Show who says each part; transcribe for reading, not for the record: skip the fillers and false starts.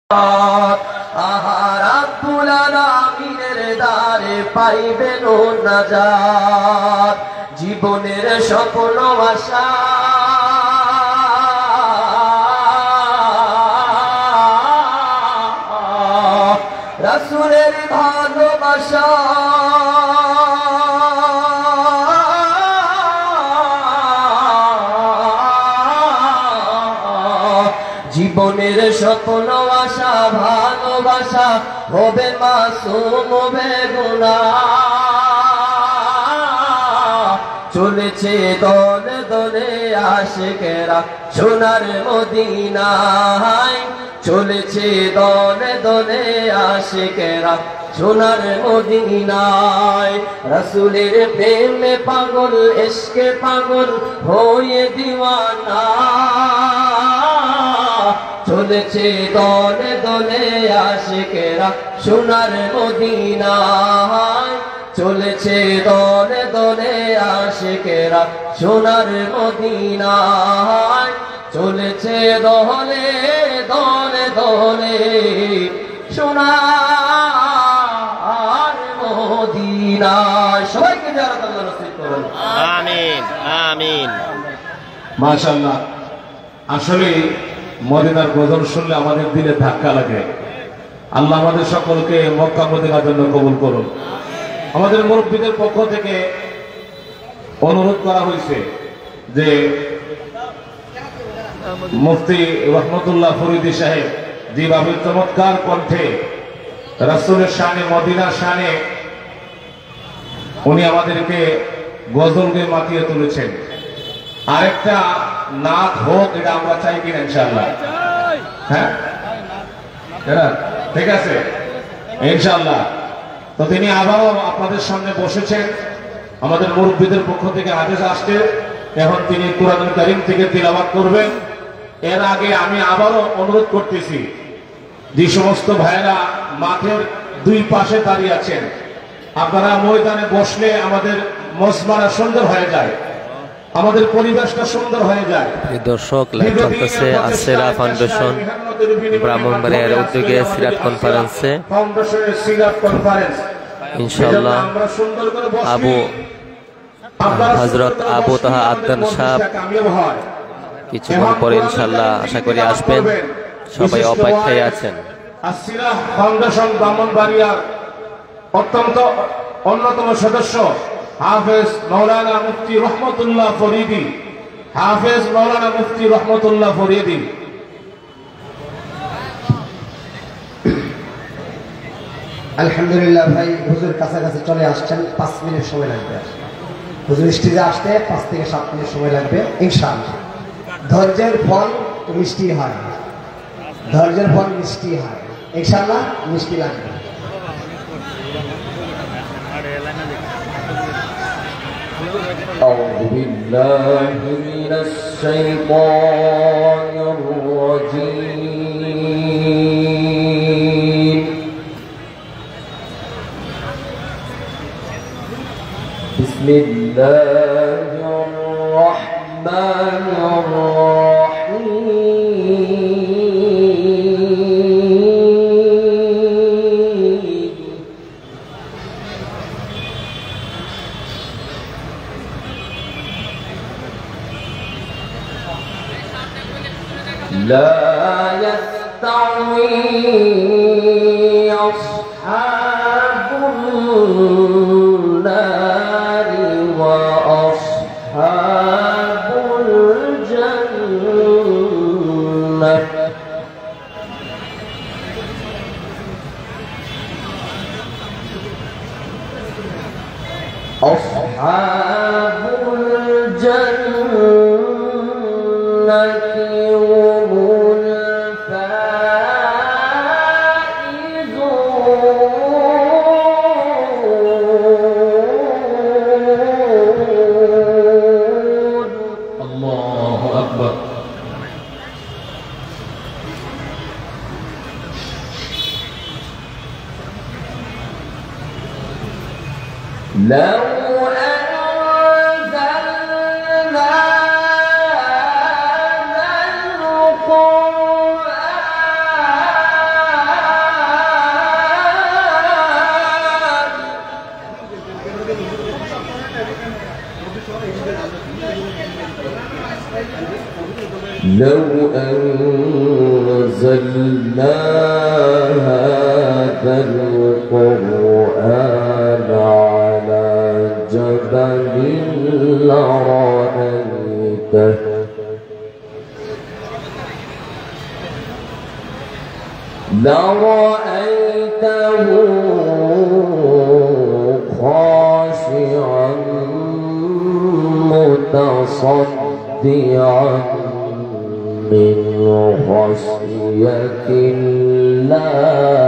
Speaker 1: আহা রাব্বুল আলামিনের দ্বারে পাইবেন নাজাত, জীবনের স্বপ্ন আশা রাসূলের ভালোবাসা জীবনের স্বপ্ন আশা ভালোবাসা হবে মাসুম বেগুনাহ, চলেছে দলে দলে আশিকেরা সোনার মদিনায়, চলেছে দলে দলে আশিকেরা সোনার মদিনায়। রাসূলের প্রেমে পাগল ইশকে পাগল হয়ে দিওয়ানা, চলেছে দলে দলে আশিকেরা সোনার মদিনায়, চলেছে দলে দলে আশিকেরা সোনার মদিনায়, চলেছে দলে দলে দলে সোনার মদিনায়। সবাইকে জিয়ারত আল্লাহ নসিব করুন,
Speaker 2: আমিন আমিন।
Speaker 3: মাশাআল্লাহ, আসলে মদিনার গজল শুনলে আমাদের দিলে ধাক্কা লাগে। আল্লাহ আমাদের সকলকে মক্কা মদিনার জন্য কবুল করুন। আমাদের মুরব্বীদের পক্ষ থেকে অনুরোধ করা হয়েছে যে মুফতি রহমতুল্লাহ ফরিদী সাহেব যেভাবে চমৎকার কণ্ঠে রাসূলের শানে মদিনার শানে উনি আমাদেরকে গজলকে মাতিয়ে তুলেছেন, আরেকটা নাত হোক এটা আমরা চাই কিনা ইনশাআল্লাহ? হ্যাঁ, ঠিক আছে ইনশাআল্লাহ। তো তিনি আবারও আপনাদের সামনে বসেছেন, আমাদের মুরব্বীদের পক্ষ থেকে আদেশ আসছে, এখন তিনি কুরআনুল কারীম থেকে তিলাওয়াত করবেন। এর আগে আমি আবারও অনুরোধ করতেছি যে সমস্ত ভাইরা মাঠের দুই পাশে দাঁড়িয়ে আছেন, আপনারা ময়দানে বসলে আমাদের মজমারা সুন্দর হয়ে যায়, আমাদের পরিবেশটা সুন্দর হয়ে যায়।
Speaker 2: দর্শক, লাইভ চলতেছে আসেরা ফাউন্ডেশন ব্রাহ্মণবাড়িয়ার উদ্যোগে সিরাত কনফারেন্সে। ইনশাআল্লাহ হযরত আবু তাহা আদনান সাহেব কিছুক্ষণ পরে ইনশাআল্লাহ আশা করি আসবেন, সবাই অপেক্ষায় আছেন।
Speaker 3: আসিরা ফাউন্ডেশন ব্রাহ্মণবাড়িয়ার অত্যন্ত অন্যতম সদস্য হাফেজ মাওলানা মুফতি রহমতুল্লাহ ফরিদী, হাফেজ মাওলানা মুফতি রহমতুল্লাহ ফরিদী।
Speaker 4: আলহামদুলিল্লাহ ভাই, হুজুর কাছাকাছি চলে আসছেন, 5 মিনিট সময় লাগবে। হুজুর স্টেজে আসতে 5 থেকে 7 মিনিট সময় লাগবে ইনশাআল্লাহ। ধৈর্যের ফল মিষ্টি হয়, ধৈর্যের ফল মিষ্টি হয় ইনশাআল্লাহ, মিষ্টি লাগবে।
Speaker 1: أعوذ بالله من الشيطان الرجيم. بسم الله الرحمن الرحيم. لا يستوي أصحاب النار وأصحاب الجنة. أصحاب الجنة لو أنزلنا هذا القرآن لو أنزلنا هذا القرآن على جبل لرأيته خاشعا متصدعا من خشية الله